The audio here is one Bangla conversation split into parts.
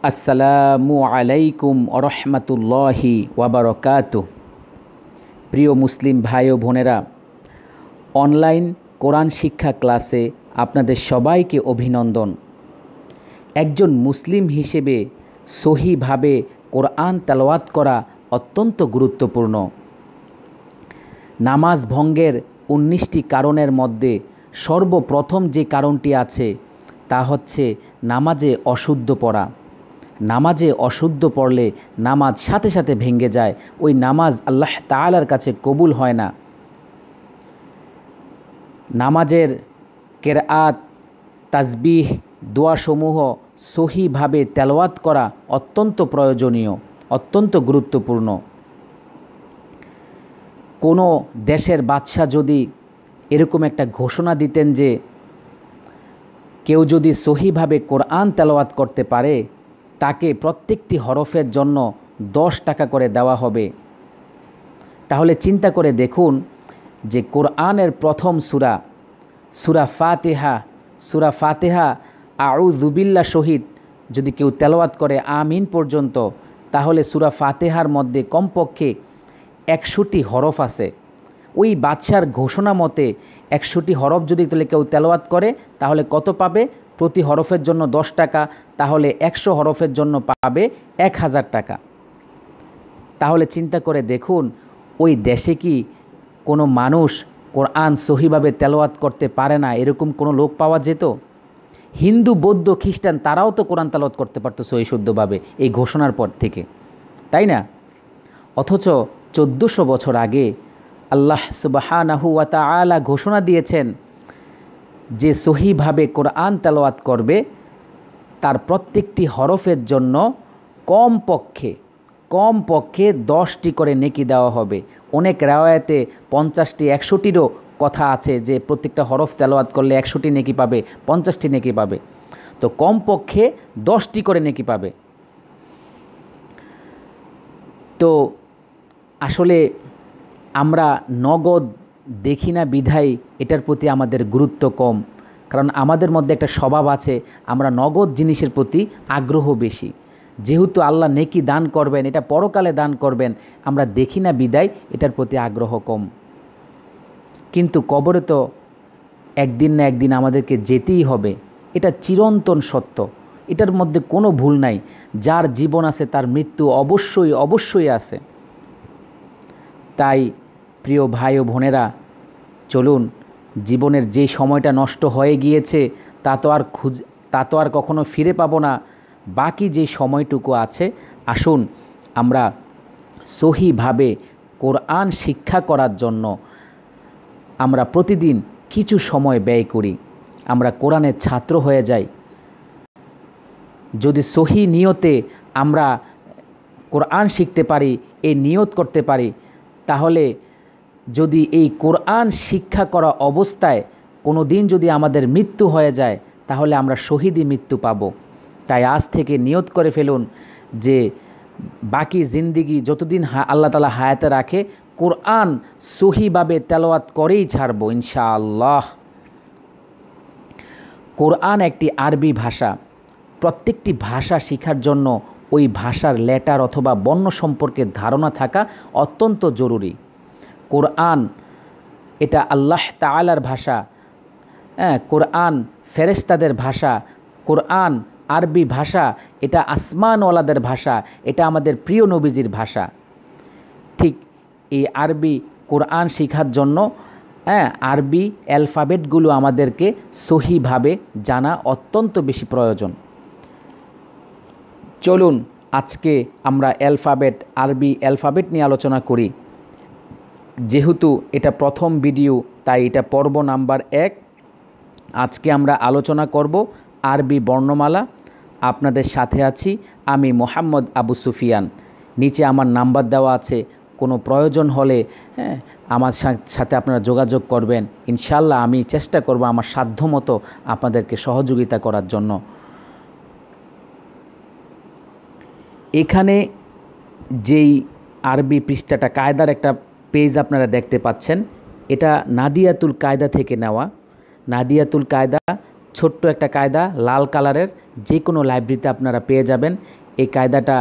আসসালামু আলাইকুম ওরহমতুল্লাহি ওয়াবারাকাতুহ। প্রিয় মুসলিম ভাই ও বোনেরা, অনলাইন কোরআন শিক্ষা ক্লাসে আপনাদের সবাইকে অভিনন্দন। একজন মুসলিম হিসেবে সহিভাবে কোরআন তেলাওয়াত করা অত্যন্ত গুরুত্বপূর্ণ। নামাজ ভঙ্গের 19টি কারণের মধ্যে সর্বপ্রথম যে কারণটি আছে তা হচ্ছে নামাজে অশুদ্ধ পড়া। নামাজে অশুদ্ধ পড়লে নামাজ সাথে সাথে ভেঙে যায়, ওই নামাজ আল্লাহ তাআলার কাছে কবুল হয় না। নামাজের কেরাত, তাসবিহ, দোয়াসমূহ সহিভাবে তেলাওয়াত করা অত্যন্ত প্রয়োজনীয়, অত্যন্ত গুরুত্বপূর্ণ। কোনো দেশের বাদশাহ যদি এরকম একটা ঘোষণা দিতেন যে কেউ যদি সহিভাবে কোরআন তেলাওয়াত করতে পারে তাকে প্রত্যেকটি হরফের জন্য 10 টাকা করে দেওয়া হবে, তাহলে চিন্তা করে দেখুন যে কোরআনের প্রথম সূরা ফাতিহা আউযু বিল্লাহ শহীদ যদি কেউ তেলাওয়াত করে আমিন পর্যন্ত, তাহলে সূরা ফাতিহার মধ্যে কমপক্ষে 100টি হরফ আছে। ওই বাদশার ঘোষণা মতে 100টি হরফ যদি তাহলে কেউ তেলাওয়াত করে তাহলে কত পাবে? প্রতি হরফের জন্য 10 টাকা, তাহলে 100 হরফের জন্য পাবে 1000 টাকা। তাহলে চিন্তা করে দেখুন ওই দেশে কি কোনো মানুষ কোরআন সহিভাবে তেলাওয়াত করতে পারে না এরকম কোনো লোক পাওয়া যেত? হিন্দু, বৌদ্ধ, খ্রিস্টান তারাও তো কোরআন তেলাওয়াত করতে পারতো সহি শুদ্ধভাবে এই ঘোষণার পর থেকে, তাই না? অথচ 1400 বছর আগে আল্লাহ সুবহানাহু ওয়া তাআলা ঘোষণা দিয়েছেন যে সহিভাবে কোরআন তেলাওয়াত করবে তার প্রত্যেকটি হরফের জন্য কমপক্ষে 10টি করে নেকি দেওয়া হবে। অনেক রাওয়ায়াতে 50টি 100টিরও কথা আছে যে প্রত্যেকটা হরফ তেলাওয়াত করলে 100টি নেকি পাবে, 50টি নেকি পাবে, তো কমপক্ষে 10টি করে নেকি পাবে। তো আসলে আমরা নগদ দেখি না বিধায় এটার প্রতি আমাদের গুরুত্ব কম, কারণ আমাদের মধ্যে একটা স্বভাব আছে আমরা নগদ জিনিসের প্রতি আগ্রহ বেশি। যেহেতু আল্লাহ নেকি দান করবেন, এটা পরকালে দান করবেন, আমরা দেখি না বিদায় এটার প্রতি আগ্রহ কম। কিন্তু কবরে তো একদিন না একদিন আমাদেরকে যেতেই হবে, এটা চিরন্তন সত্য, এটার মধ্যে কোনো ভুল নাই। যার জীবন আছে তার মৃত্যু অবশ্যই আছে। তাই প্রিয় ভাই ও বোনেরা, চলুন জীবনের যে সময়টা নষ্ট হয়ে গিয়েছে তা তো আর কখনো ফিরে পাবো না। বাকি যে সময়টুকু আছে আসুন আমরা সহিভাবে কোরআন শিক্ষা করার জন্য আমরা প্রতিদিন কিছু সময় ব্যয় করি, আমরা কোরআনের ছাত্র হয়ে যাই। যদি সহি নিয়তে আমরা কোরআন শিখতে পারি, এই নিয়ত করতে পারি, তাহলে যদি এই কোরআন শিক্ষা করা অবস্থায় কোনো দিন যদি আমাদের মৃত্যু হয়ে যায় তাহলে আমরা শহীদি মৃত্যু পাব। তাই আজ থেকে নিয়ত করে ফেলুন যে বাকি জিন্দিগি যতদিন আল্লাহ তাআলা হায়াতে রাখে কোরআন সহিভাবে তেলাওয়াত করেই ছাড়ব ইনশাআল্লাহ। কোরআন একটি আরবি ভাষা। প্রত্যেকটি ভাষা শেখার জন্য ওই ভাষার লেটার অথবা বর্ণ সম্পর্কে ধারণা থাকা অত্যন্ত জরুরি। কোরআন এটা আল্লাহ তাআলার ভাষা, কোরআন ফেরেশতাদের ভাষা, কোরআন আরবি ভাষা, এটা আসমানওয়ালাদের ভাষা, এটা আমাদের প্রিয় নবীজির ভাষা। ঠিক এই আরবি কোরআন শেখার জন্য আরবি অ্যালফাবেটগুলো আমাদেরকে সহিভাবে জানা অত্যন্ত বেশি প্রয়োজন। চলুন আজকে আমরা আরবি অ্যালফাবেট নিয়ে আলোচনা করি। যেহেতু এটা প্রথম ভিডিও তাই এটা পর্ব নাম্বার 1। আজকে আমরা আলোচনা করব আরবি বর্ণমালা। আপনাদের সাথে আছি আমি মোহাম্মদ আবু সুফিয়ান। নিচে আমার নাম্বার দেওয়া আছে, কোনো প্রয়োজন হলে আমার সাথে আপনারা যোগাযোগ করবেন। ইনশাআল্লাহ আমি চেষ্টা করব আমার সাধ্যমতো আপনাদেরকে সহযোগিতা করার জন্য। এখানে যেই আরবি পৃষ্ঠাটা কায়দার একটা পেজ আপনারা দেখতে পাচ্ছেন, এটা নাদিয়াতুল কায়দা থেকে নেওয়া। নাদিয়াতুল কায়দা ছোট্ট একটা কায়দা, লাল কালারের, যে কোনো লাইব্রেরিতে আপনারা পেয়ে যাবেন। এই কায়দাটা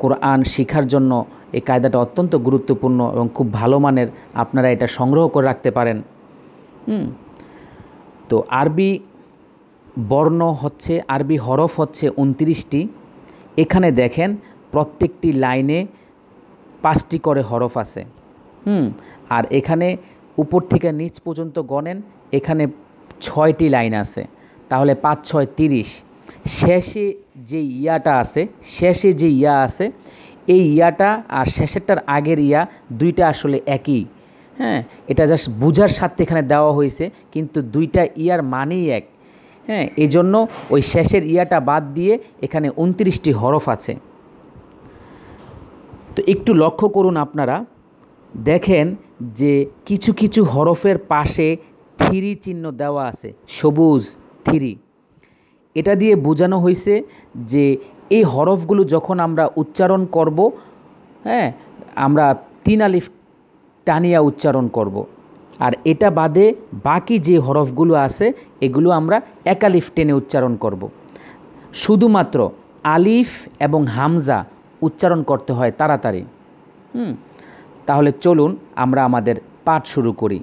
কোরআন শেখার জন্য এই কায়দাটা অত্যন্ত গুরুত্বপূর্ণ এবং খুব ভালো মানের, আপনারা এটা সংগ্রহ করে রাখতে পারেন। তো আরবি বর্ণ হচ্ছে, আরবি হরফ হচ্ছে 29টি। এখানে দেখেন প্রত্যেকটি লাইনে 5টি করে হরফ আছে। আর এখানে উপর থেকে নিচ পর্যন্ত গণেন, এখানে 6টি লাইন আছে, তাহলে 5 6 30। শেষে যে ইয়াটা আছে, শেষে যে ইয়া আছে, এই ইয়াটা আর শেষেরটার আগের ইয়া দুইটা আসলে একই। হ্যাঁ, এটা জাস্ট বুঝার সাথে এখানে দেওয়া হয়েছে, কিন্তু দুইটা ইয়ার মানেই এক। হ্যাঁ, এই জন্য ওই শেষের ইয়াটা বাদ দিয়ে এখানে 29টি হরফ আছে। তো একটু লক্ষ্য করুন, আপনারা দেখেন যে কিছু কিছু হরফের পাশে 3 চিহ্ন দেওয়া আছে, সবুজ 3। এটা দিয়ে বোঝানো হয়েছে যে এই হরফগুলো যখন আমরা উচ্চারণ করব, হ্যাঁ, আমরা 3 আলিফ টানিয়া উচ্চারণ করব। আর এটা বাদে বাকি যে হরফগুলো আছে এগুলো আমরা 1 আলিফ টেনে উচ্চারণ করব। শুধুমাত্র আলিফ এবং হামজা উচ্চারণ করতে হয় তাড়াতাড়ি। তাহলে চলুন আমরা আমাদের পাঠ শুরু করি।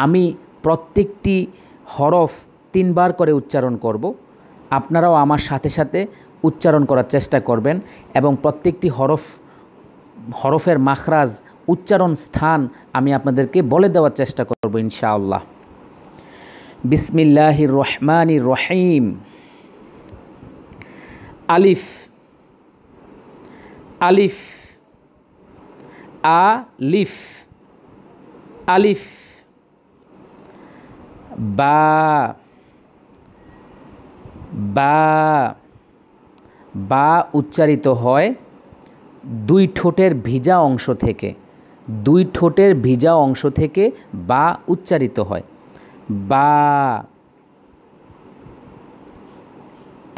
আমি প্রত্যেকটি হরফ 3 বার করে উচ্চারণ করব। আপনারাও আমার সাথে সাথে উচ্চারণ করার চেষ্টা করবেন এবং প্রত্যেকটি হরফের মাখরাজ, উচ্চারণ স্থান আমি আপনাদেরকে বলে দেওয়ার চেষ্টা করব ইনশাআল্লাহ। বিসমিল্লাহির রহমানির রহিম। আলিফ, আলিফ, আলিফ, আলিফ। বা, বা, বা উচ্চারিত হয় 2 ঠোঁটের ভিজা অংশ থেকে। 2 ঠোঁটের ভিজা অংশ থেকে বা উচ্চারিত হয়। বা।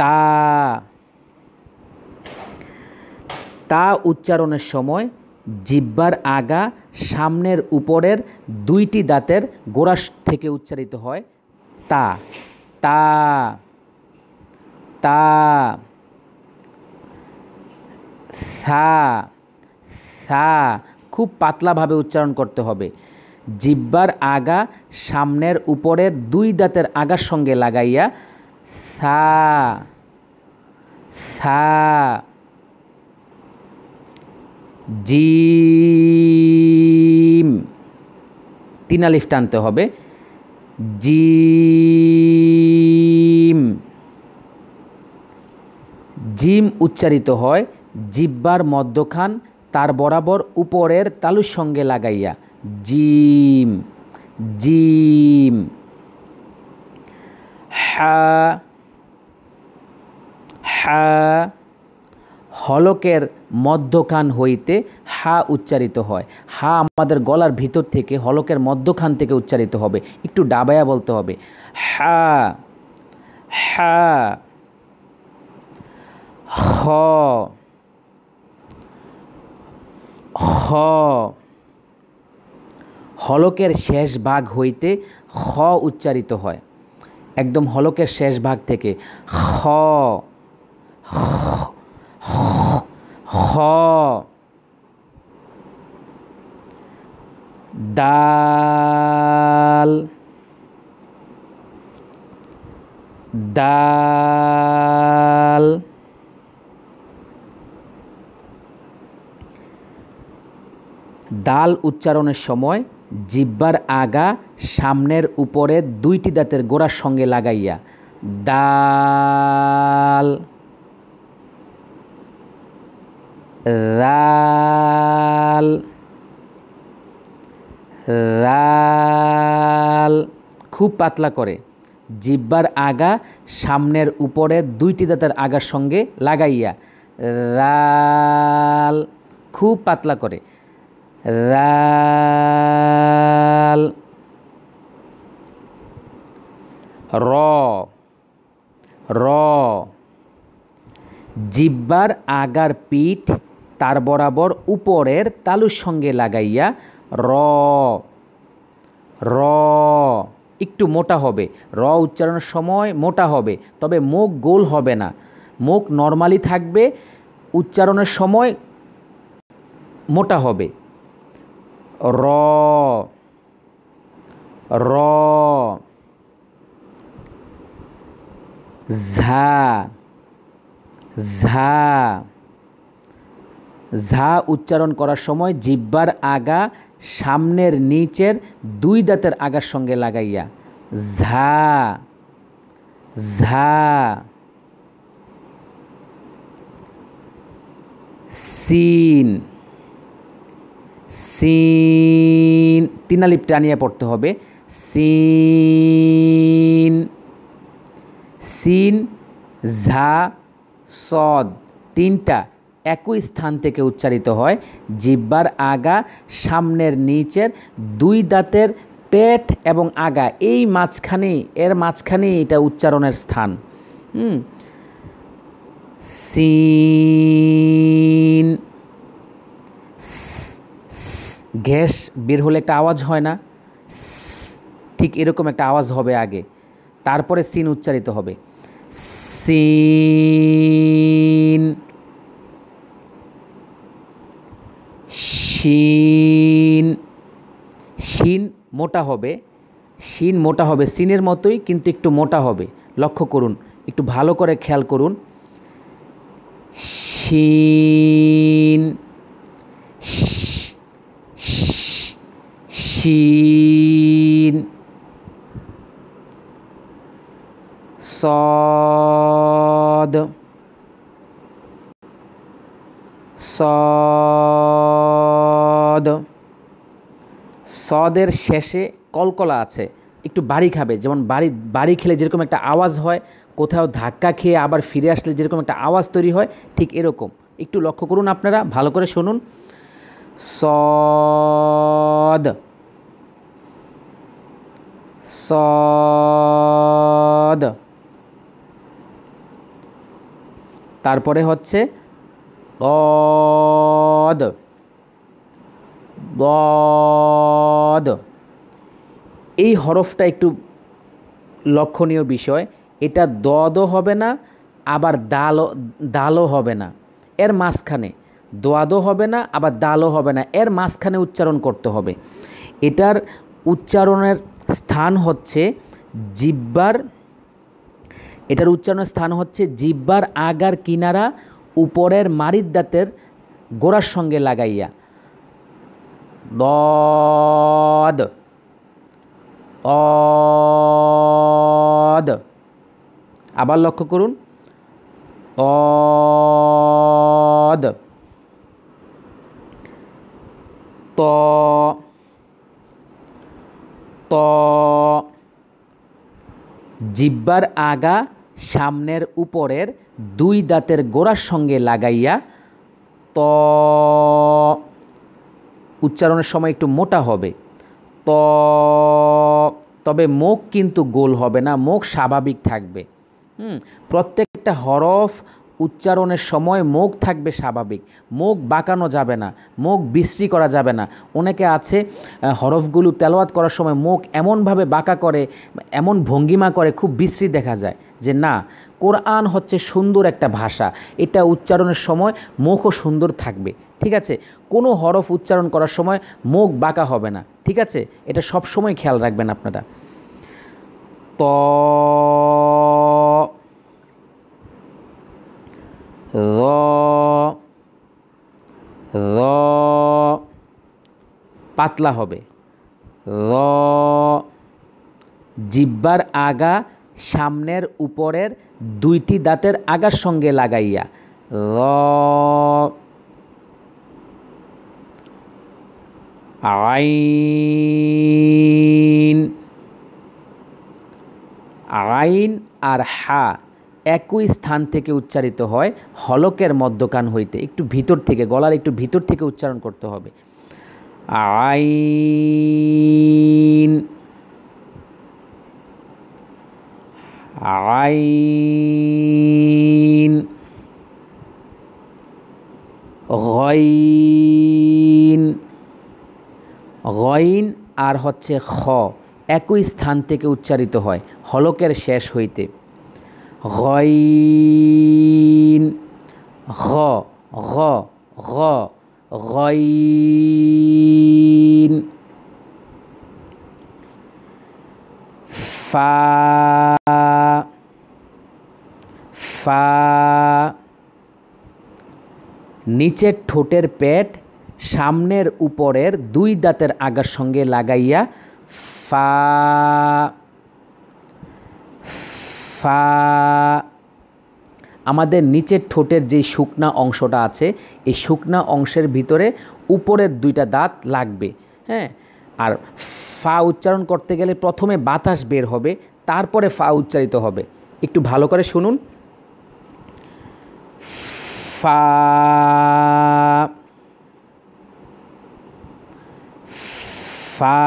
তা, তা উচ্চারণের সময় জিহ্বার আগা সামনের উপরের 2টি দাঁতের গোড়া থেকে উচ্চারিত হয়। তা, তা, তা। সা, সা খুব পাতলাভাবে উচ্চারণ করতে হবে। জিহ্বার আগা সামনের উপরের 2 দাঁতের আগার সঙ্গে লাগাইয়া সা, সা। জিম, 3 আলিফ টানতে হবে। জিম, জিম উচ্চারিত হয় জিহ্বার মধ্যখান তার বরাবর উপরের তালুর সঙ্গে লাগাইয়া। Gym, gym. হা, হা হলকের মধ্যখান হইতে হা উচ্চারিত হয়। হা আমাদের গলার ভিতর থেকে, হলকের মধ্যখান থেকে উচ্চারিত হবে, একটু ডাবায়া বলতে হবে। হা, হা। খ, খ হলকের শেষ ভাগ হইতে খ উচ্চারিত হয়, একদম হলকের শেষ ভাগ থেকে। খ, খ। দাল, দাল। দাল উচ্চারণের সময় জিহ্বার আগা সামনের উপরে 2টি দাঁতের গোড়ার সঙ্গে লাগাইয়া। দাল, রাল, রাল খুব পাতলা করে জিহ্বার আগা সামনের উপরে 2টি দাঁতের আগার সঙ্গে লাগাইয়া। রাল, খুব পাতলা করে। রাল। র, র জিহ্বার আগার পিঠ তার বরাবর উপরের তালুর সঙ্গে লাগাইয়া। র, র। একটু মোটা হবে, র উচ্চারণের সময় মোটা হবে, তবে মুখ গোল হবে না, মুখ নর্মালি থাকবে, উচ্চারণের সময় মোটা হবে। র র ঝা ঝা ঝা উচ্চারণ করার সময় জিহ্বার আগা সামনের নিচের দুই দাঁতের আগার সঙ্গে লাগাইয়া ঝা ঝা। সিন সিন, তিনালিপ টানিয়ে পড়তে হবে। সিন সিন ঝা সদ, তিনটা একই স্থান থেকে উচ্চারিত হয়। জিহ্বার আগা সামনের নিচের দুই দাঁতের পেট এবং আগা, এই মাঝখানে, এর মাঝখানে এটা উচ্চারণের স্থান। সিন, গ্যাস বের হলে একটা আওয়াজ হয় না, ঠিক এরকম একটা আওয়াজ হবে আগে, তারপরে সিন উচ্চারিত হবে। সিন শিন, শিন মোটা হবে, শিন মোটা হবে, সিনের মতোই কিন্তু একটু মোটা হবে। লক্ষ্য করুন, একটু ভালো করে খেয়াল করুন। শিন শিন। সদ সদ, সদের শেষে কলকলা আছে, একটু বাড়ি খাবে, যেমন বাড়ি খেলে যেরকম একটা আওয়াজ হয়, কোথাও ধাক্কা খেয়ে আবার ফিরে আসলে যেরকম একটা আওয়াজ তৈরি হয়, ঠিক এরকম। একটু লক্ষ্য করুন, আপনারা ভালো করে শুনুন। সদ সদ, তারপরে হচ্ছে দদ দদ। এই হরফটা একটু লক্ষণীয় বিষয়, এটা দদও হবে না, আবার দালও হবে না, এর মাঝখানে। দোয়াদও হবে না, আবার দালও হবে না, এর মাঝখানে উচ্চারণ করতে হবে। এটার উচ্চারণের স্থান হচ্ছে জিহ্বার, এটার উচ্চারণের স্থান হচ্ছে জিহ্বার আগার কিনারা উপরের মারিদ দাঁতের গোড়ার সঙ্গে লাগাইয়া। দদ দদ, আবার লক্ষ্য করুন। দদ ত ত, জিহ্বার আগা সামনের উপরের দুই দাঁতের গোড়ার সঙ্গে লাগাইয়া ত, উচ্চারণের সময় একটু মোটা হবে। ত, তবে মুখ কিন্তু গোল হবে না, মুখ স্বাভাবিক থাকবে। প্রত্যেকটা হরফ উচ্চারণের সময় মুখ থাকবে স্বাভাবিক, মুখ বাঁকানো যাবে না, মুখ বিশ্রী করা যাবে না। অনেকে আছে হরফগুলো তেলাওয়াত করার সময় মুখ এমনভাবে বাঁকা করে, এমন ভঙ্গিমা করে, খুব বিশ্রী দেখা যায়। যে না, কোরআন হচ্ছে সুন্দর একটা ভাষা, এটা উচ্চারণের সময় মুখও সুন্দর থাকবে। ঠিক আছে, কোনো হরফ উচ্চারণ করার সময় মুখ বাঁকা হবে না। ঠিক আছে, এটা সব সময় খেয়াল রাখবেন আপনারা। ত র র, পাতলা হবে। র, জিহ্বার আগা সামনের উপরের দুইটি দাঁতের আগার সঙ্গে লাগাইয়া। র, আইন, আইন আর হা একই স্থান থেকে উচ্চারিত হয়, হলকের মধ্যকান হইতে, একটু ভিতর থেকে, গলার একটু ভিতর থেকে উচ্চারণ করতে হবে। আইন আইন, গইন, গইন আর হচ্ছে খ একই স্থান থেকে উচ্চারিত হয় হলকের শেষ হইতে। গইন, গ গ গ গইন। ফা ফা, নিচের ঠোঁটের পেট সামনের উপরের দুই দাঁতের আগার সঙ্গে লাগাইয়া ফা ফা। আমাদের নিচের ঠোঁটের যে শুকনা অংশটা আছে এই শুকনা অংশের ভিতরে উপরের দুইটা দাঁত লাগবে, হ্যাঁ। আর ফা উচ্চারণ করতে গেলে প্রথমে বাতাস বের হবে, তারপরে ফা উচ্চারিত হবে। একটু ভালো করে শুনুন। ফা ফা,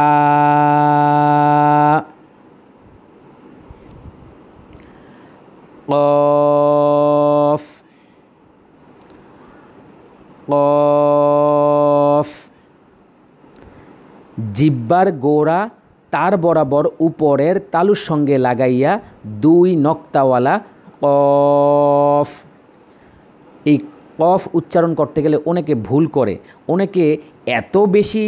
কফ কফ। জিহ্বার গোড়া তার বরাবর উপরের তালুর সঙ্গে লাগাইয়া দুই নক্তাওয়ালা কফ। এই কফ উচ্চারণ করতে গেলে অনেকে ভুল করে, অনেকে এত বেশি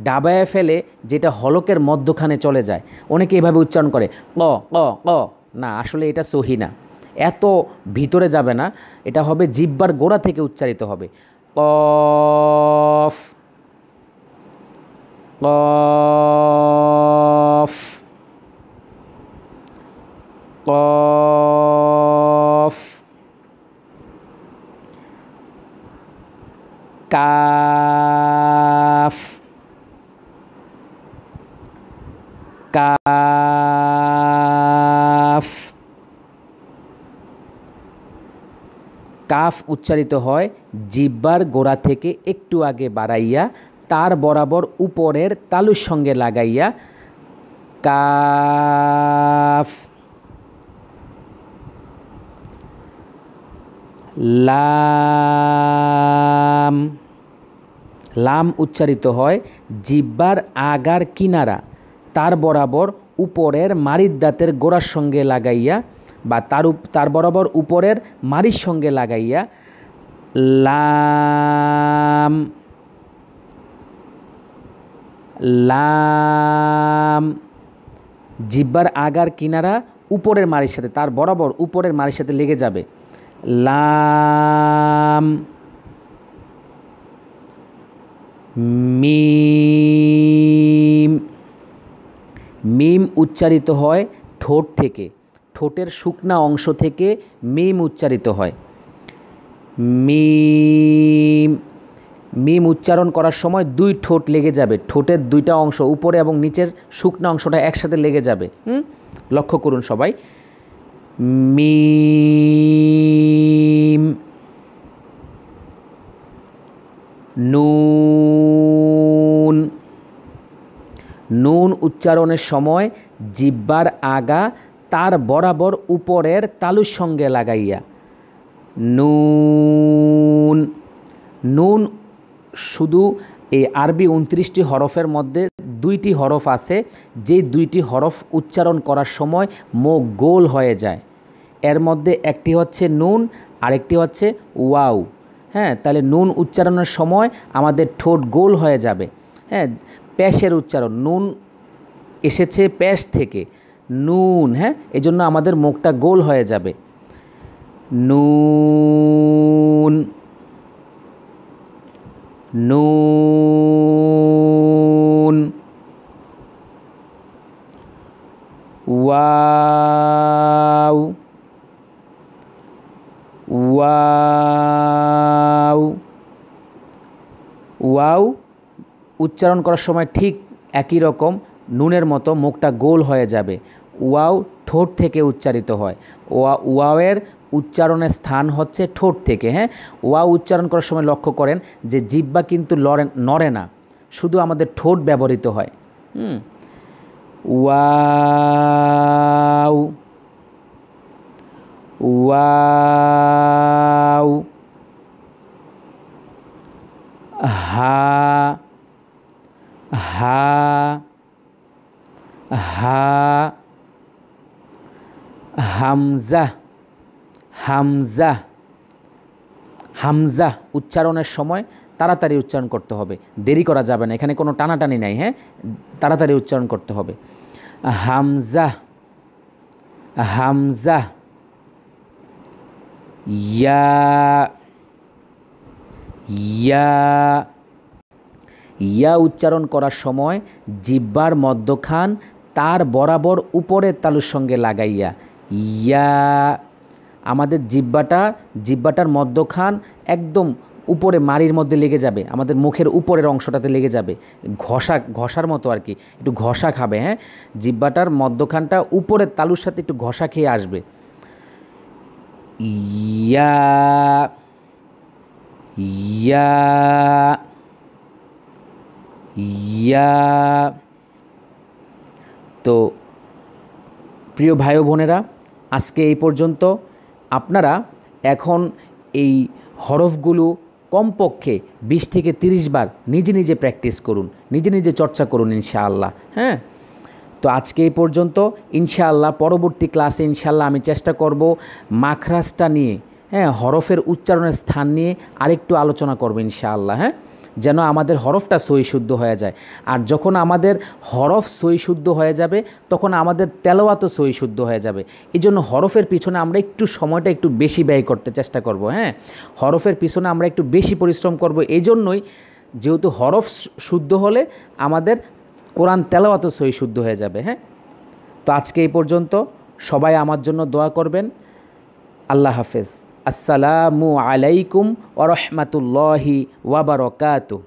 ডাবায় ফেলে যেটা হলকের মধ্যখানে চলে যায়। অনেকে এভাবে উচ্চারণ করে ক ক ক, না আসলে এটা সহি না, এত ভিতরে যাবে না, এটা হবে জিহ্বার গোড়া থেকে উচ্চারিত হবে কফ কফ কফ। কাফ কাফ। কাফ উচ্চারিত হয় জিহ্বার গোড়া থেকে একটু আগে বাড়াইয়া তার বরাবর উপরের তালুর সঙ্গে লাগাইয়া কাফ। লাম, লাম উচ্চারিত হয় জিহ্বার আগার কিনারা তার বরাবর উপরের মাড়ির দাঁতের গোড়ার সঙ্গে লাগাইয়া বা তার বরাবর উপরের মাড়ির সঙ্গে লাগাইয়া লাম লাম। জিহ্বার আগার কিনারা উপরের মাড়ির সাথে, তার বরাবর উপরের মাড়ির সাথে লেগে যাবে। লাম। মিম, মিম উচ্চারিত হয় ঠোঁট থেকে, ঠোঁটের শুকনা অংশ থেকে মিম উচ্চারিত হয়। মিম, মিম উচ্চারণ করার সময় দুই ঠোঁট লেগে যাবে, ঠোঁটের দুইটা অংশ উপরে এবং নিচের শুকনা অংশটা একসাথে লেগে যাবে। লক্ষ্য করুন সবাই। মিম। নুন, নুন উচ্চারণের সময় জিহ্বার আগা তার বরাবর উপরের তালুর সঙ্গে লাগাইয়া নুন। নুন শুধু এই আরবি 29টি হরফের মধ্যে 2টি হরফ আছে, যে 2টি হরফ উচ্চারণ করার সময় মুখ গোল হয়ে যায়। এর মধ্যে একটি হচ্ছে নুন, আরেকটি হচ্ছে ওয়াও। হ্যাঁ, তাহলে নুন উচ্চারণের সময় আমাদের ঠোঁট গোল হয়ে যাবে। হ্যাঁ, প্যাশের উচ্চারণ, নুন এসেছে প্যাশ থেকে, নুন। হ্যাঁ, এই জন্য আমাদের মুখটা গোল হয়ে যাবে। নুন নুন। Wow wow. ওয়াও উচ্চারণ করার সময় ঠিক একই রকম নুনের মতো মুখটা গোল হয়ে যাবে। ওয়াও ঠোঁট থেকে উচ্চারিত হয়। ওয়াওয়ের উচ্চারণের স্থান হচ্ছে ঠোঁট থেকে। হ্যাঁ, ওয়াও উচ্চারণ করার সময় লক্ষ্য করেন যে জিহ্বা কিন্তু নড়ে না, শুধু আমাদের ঠোঁট ব্যবহৃত হয়। ওয়াও ওয়াও। হা হা হা। হামজা, হামজা, হামজা উচ্চারণের সময় তাড়াতাড়ি উচ্চারণ করতে হবে, দেরি করা যাবে না, এখানে কোনো টানাটানি নাই, হ্যাঁ, তাড়াতাড়ি উচ্চারণ করতে হবে। হামজা, হামজা, ইয়া, ইয়া, ইয়া উচ্চারণ করার সময় জিহ্বার মধ্যখান তার বরাবর উপরের তালুর সঙ্গে লাগাইয়া, ইয়া, আমাদের জিহ্বাটার মধ্যখান একদম উপরে মাড়ির মধ্যে লেগে যাবে, আমাদের মুখের উপরের অংশটাতে লেগে যাবে, ঘষার মতো আর কি, একটু ঘষা খাবে, হ্যাঁ, জিহ্বাটার মধ্যখানটা উপরের তালুর সাথে একটু ঘষা খেয়ে আসবে। ইয়া, ইয়া, ইয়া। তো প্রিয় ভাই ও বোনেরা, আজকে এই পর্যন্ত। আপনারা এখন এই হরফগুলো কমপক্ষে 20 থেকে 30 বার নিজে নিজে প্র্যাকটিস করুন, নিজে নিজে চর্চা করুন ইনশাআল্লাহ, হ্যাঁ। তো আজকে এই পর্যন্ত। ইনশাআল্লাহ পরবর্তী ক্লাসে ইনশাআল্লাহ আমি চেষ্টা করব মাখরাজটা নিয়ে, হ্যাঁ, হরফের উচ্চারণের স্থান নিয়ে আরেকটু আলোচনা করব ইনশাআল্লাহ, হ্যাঁ, যেন আমাদের হরফটা সহি শুদ্ধ হয়ে যায়। আর যখন আমাদের হরফ সহি শুদ্ধ হয়ে যাবে তখন আমাদের তেলাওয়াতও সহি শুদ্ধ হয়ে যাবে। এই জন্য হরফের পিছনে আমরা একটু সময়টা একটু বেশি ব্যয় করতে চেষ্টা করব, হ্যাঁ, হরফের পিছনে আমরা একটু বেশি পরিশ্রম করব। এই জন্যই, যেহেতু হরফ শুদ্ধ হলে আমাদের কোরআন তেলাওয়াতও সহি শুদ্ধ হয়ে যাবে, হ্যাঁ। তো আজকে এই পর্যন্ত। সবাই আমার জন্য দোয়া করবেন। আল্লাহ হাফেজ। আসসালামু আলাইকুম ওয়া রাহমাতুল্লাহি ওয়া বারাকাতুহু।